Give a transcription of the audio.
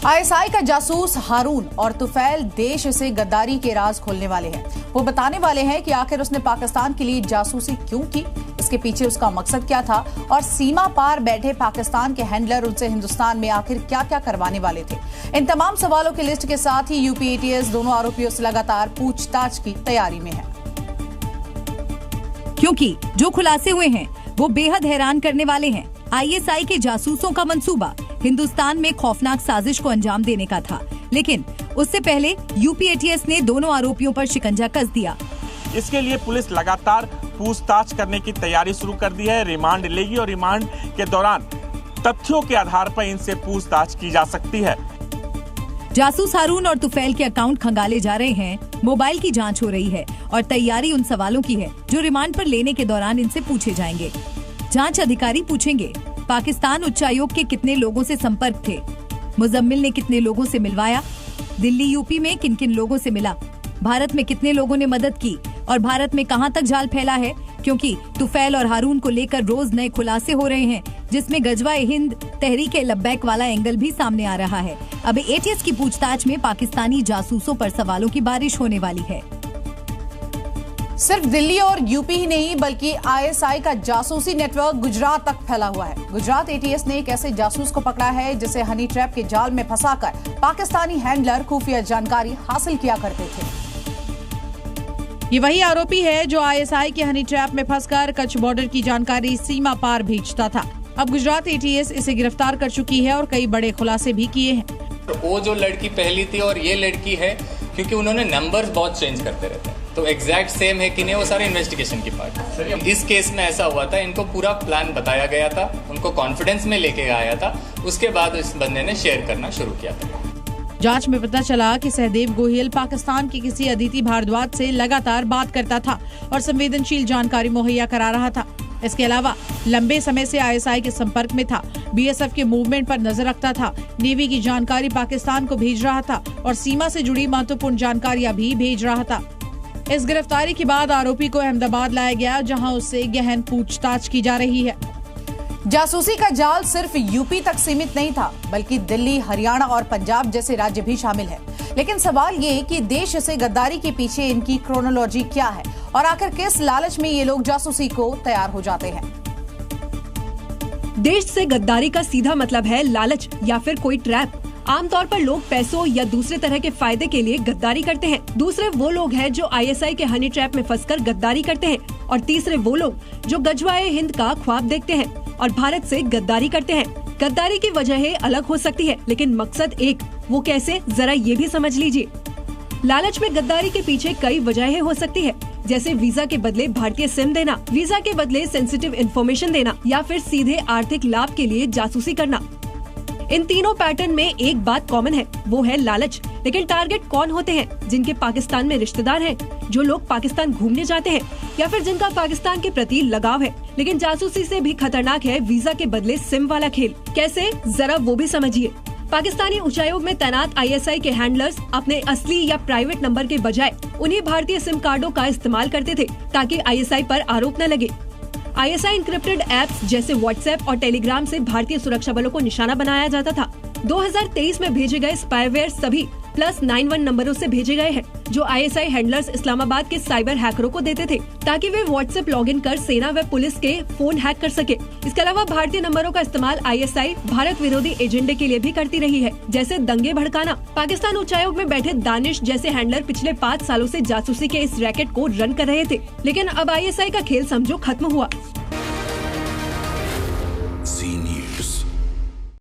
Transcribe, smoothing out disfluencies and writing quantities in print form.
ISI का जासूस हारून और तुफैल देश से गद्दारी के राज खोलने वाले हैं। वो बताने वाले हैं कि आखिर उसने पाकिस्तान के लिए जासूसी क्यों की, इसके पीछे उसका मकसद क्या था और सीमा पार बैठे पाकिस्तान के हैंडलर उनसे हिंदुस्तान में आखिर क्या क्या करवाने वाले थे। इन तमाम सवालों की लिस्ट के साथ ही यूपी एटीएस दोनों आरोपियों से लगातार पूछताछ की तैयारी में है, क्योंकि जो खुलासे हुए हैं वो बेहद हैरान करने वाले हैं। आईएसआई के जासूसों का मंसूबा हिंदुस्तान में खौफनाक साजिश को अंजाम देने का था, लेकिन उससे पहले यूपी एटीएस ने दोनों आरोपियों पर शिकंजा कस दिया। इसके लिए पुलिस लगातार पूछताछ करने की तैयारी शुरू कर दी है। रिमांड लेगी और रिमांड के दौरान तथ्यों के आधार पर इनसे पूछताछ की जा सकती है। जासूस हारून और तुफैल के अकाउंट खंगाले जा रहे हैं, मोबाइल की जांच हो रही है और तैयारी उन सवालों की है जो रिमांड पर लेने के दौरान इनसे पूछे जाएंगे। जांच अधिकारी पूछेंगे पाकिस्तान उच्चायोग के कितने लोगों से संपर्क थे, मुजम्मिल ने कितने लोगों से मिलवाया, दिल्ली यूपी में किन किन लोगों से मिला, भारत में कितने लोगों ने मदद की और भारत में कहां तक जाल फैला है, क्योंकि तुफैल और हारून को लेकर रोज नए खुलासे हो रहे हैं, जिसमें गजवाए हिंद तहरीके लब्बैक वाला एंगल भी सामने आ रहा है। अब एटीएस की पूछताछ में पाकिस्तानी जासूसों पर सवालों की बारिश होने वाली है। सिर्फ दिल्ली और यूपी ही नहीं बल्कि आईएसआई का जासूसी नेटवर्क गुजरात तक फैला हुआ है। गुजरात एटीएस ने एक ऐसे जासूस को पकड़ा है जिसे हनी ट्रैप के जाल में फंसाकर पाकिस्तानी हैंडलर खुफिया जानकारी हासिल किया करते थे। ये वही आरोपी है जो आईएसआई के हनी ट्रैप में फंसकर कच्छ बॉर्डर की जानकारी सीमा पार भेजता था। अब गुजरात एटीएस इसे गिरफ्तार कर चुकी है और कई बड़े खुलासे भी किए हैं। वो जो लड़की पहली थी और ये लड़की है, क्योंकि उन्होंने नंबर्स बहुत चेंज करते रहते हैं, तो एग्जैक्ट सेम है कि नहीं वो सारे इन्वेस्टिगेशन की पार्ट है। इस केस में ऐसा हुआ था, इनको पूरा प्लान बताया गया था, उनको कॉन्फिडेंस में लेके आया था, उसके बाद इस बंदे ने शेयर करना शुरू किया था। जांच में पता चला कि सहदेव गोहिल पाकिस्तान की किसी अदिति भारद्वाज से लगातार बात करता था और संवेदनशील जानकारी मुहैया करा रहा था। इसके अलावा लंबे समय से आईएसआई के संपर्क में था, बीएसएफ के मूवमेंट पर नजर रखता था, नेवी की जानकारी पाकिस्तान को भेज रहा था और सीमा से जुड़ी महत्वपूर्ण जानकारियां भी भेज रहा था। इस गिरफ्तारी के बाद आरोपी को अहमदाबाद लाया गया, जहां उससे गहन पूछताछ की जा रही है। जासूसी का जाल सिर्फ यूपी तक सीमित नहीं था, बल्कि दिल्ली, हरियाणा और पंजाब जैसे राज्य भी शामिल है। लेकिन सवाल ये कि देश से गद्दारी के पीछे इनकी क्रोनोलॉजी क्या है और आखिर किस लालच में ये लोग जासूसी को तैयार हो जाते हैं। देश से गद्दारी का सीधा मतलब है लालच या फिर कोई ट्रैप। आमतौर पर लोग पैसों या दूसरे तरह के फायदे के लिए गद्दारी करते हैं। दूसरे वो लोग हैं जो आईएसआई के हनी ट्रैप में फंसकर गद्दारी करते हैं और तीसरे वो लोग जो गजवाए हिंद का ख्वाब देखते हैं और भारत से गद्दारी करते हैं। गद्दारी की वजहें अलग हो सकती है, लेकिन मकसद एक। वो कैसे, जरा ये भी समझ लीजिए। लालच में गद्दारी के पीछे कई वजहें हो सकती है, जैसे वीजा के बदले भारतीय सिम देना, वीजा के बदले सेंसिटिव इंफॉर्मेशन देना या फिर सीधे आर्थिक लाभ के लिए जासूसी करना। इन तीनों पैटर्न में एक बात कॉमन है, वो है लालच। लेकिन टारगेट कौन होते हैं? जिनके पाकिस्तान में रिश्तेदार हैं, जो लोग पाकिस्तान घूमने जाते हैं या फिर जिनका पाकिस्तान के प्रति लगाव है। लेकिन जासूसी से भी खतरनाक है वीजा के बदले सिम वाला खेल। कैसे, जरा वो भी समझिए। पाकिस्तानी उच्चायोग में तैनात आईएसआई के हैंडलर्स अपने असली या प्राइवेट नंबर के बजाय उन्हीं भारतीय सिम कार्डों का इस्तेमाल करते थे ताकि आईएसआई पर आरोप न लगे। आईएसआई इंक्रिप्टेड ऐप्स जैसे व्हाट्सएप और टेलीग्राम से भारतीय सुरक्षा बलों को निशाना बनाया जाता था। 2023 में भेजे गए स्पाईवेयर सभी +91 नंबरों से भेजे गए हैं, जो आईएसआई हैंडलर्स इस्लामाबाद के साइबर हैकरों को देते थे ताकि वे व्हाट्सएप लॉगिन कर सेना व पुलिस के फोन हैक कर सके। इसके अलावा भारतीय नंबरों का इस्तेमाल आईएसआई भारत विरोधी एजेंडे के लिए भी करती रही है, जैसे दंगे भड़काना। पाकिस्तान उच्चायोग में बैठे दानिश जैसे हैंडलर पिछले 5 सालों से जासूसी के इस रैकेट को रन कर रहे थे, लेकिन अब आईएसआई का खेल समझो खत्म हुआ।